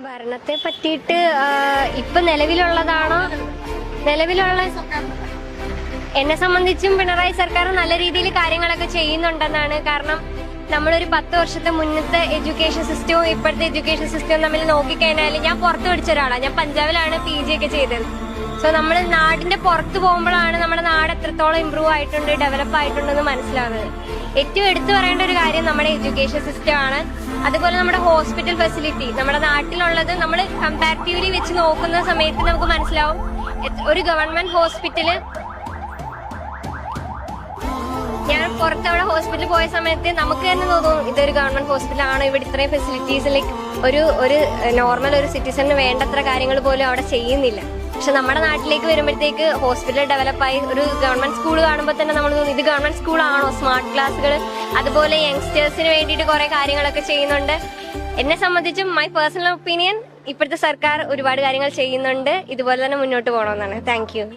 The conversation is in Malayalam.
ഭരണത്തെ പറ്റിയിട്ട് ഇപ്പൊ നിലവിലുള്ള എന്നെ സംബന്ധിച്ചും പിണറായി സർക്കാർ നല്ല രീതിയിൽ കാര്യങ്ങളൊക്കെ ചെയ്യുന്നുണ്ടെന്നാണ്. കാരണം നമ്മളൊരു 10 വർഷത്തെ മുന്നത്തെ എഡ്യൂക്കേഷൻ സിസ്റ്റവും ഇപ്പോഴത്തെ എഡ്യൂക്കേഷൻ സിസ്റ്റവും തമ്മിൽ നോക്കിക്കഴിഞ്ഞാൽ, ഞാൻ പുറത്ത് പഠിച്ച ഒരാളാണ്. ഞാൻ പഞ്ചാബിലാണ് PG ഒക്കെ ചെയ്തത്. സോ നമ്മൾ നാടിന്റെ പുറത്ത് പോകുമ്പോഴാണ് നമ്മുടെ നാട് എത്രത്തോളം ഇമ്പ്രൂവ് ആയിട്ടുണ്ട്, ഡെവലപ്പ് ആയിട്ടുണ്ടെന്ന് മനസ്സിലാവുന്നത്. ഏറ്റവും എടുത്തു പറയേണ്ട ഒരു കാര്യം നമ്മുടെ എഡ്യൂക്കേഷൻ സിസ്റ്റം ആണ്. അതുപോലെ നമ്മുടെ ഹോസ്പിറ്റൽ ഫെസിലിറ്റി നമ്മുടെ നാട്ടിലുള്ളത് നമ്മൾ കമ്പാരിറ്റീവ്ലി വെച്ച് നോക്കുന്ന സമയത്ത് നമുക്ക് മനസ്സിലാവും. ഒരു ഗവൺമെന്റ് ഹോസ്പിറ്റല്, ഞാൻ പുറത്തവിടെ ഹോസ്പിറ്റലിൽ പോയ സമയത്ത് നമുക്ക് തന്നെ തോന്നും ഇതൊരു ഗവൺമെന്റ് ഹോസ്പിറ്റലാണോ, ഇവിടെ ഇത്രയും ഫെസിലിറ്റീസ് ലൈക്ക് ഒരു നോർമൽ ഒരു സിറ്റിസണിന് വേണ്ടത്ര കാര്യങ്ങൾ പോലും അവിടെ ചെയ്യുന്നില്ല. പക്ഷെ നമ്മുടെ നാട്ടിലേക്ക് വരുമ്പോഴത്തേക്ക് ഹോസ്പിറ്റൽ ഡെവലപ്പായി ഒരു ഗവൺമെന്റ് സ്കൂൾ കാണുമ്പോൾ തന്നെ നമ്മൾ തോന്നുന്നു ഇത് ഗവൺമെന്റ് സ്കൂളാണോ, സ്മാർട്ട് ക്ലാസ്സുകൾ, അതുപോലെ യങ്സ്റ്റേഴ്സിന് വേണ്ടിയിട്ട് കുറെ കാര്യങ്ങളൊക്കെ ചെയ്യുന്നുണ്ട്. എന്നെ സംബന്ധിച്ചും മൈ പേഴ്സണൽ ഒപ്പീനിയൻ ഇപ്പോഴത്തെ സർക്കാർ ഒരുപാട് കാര്യങ്ങൾ ചെയ്യുന്നുണ്ട്. ഇതുപോലെ തന്നെ മുന്നോട്ട് പോകണമെന്നാണ്. Thank you.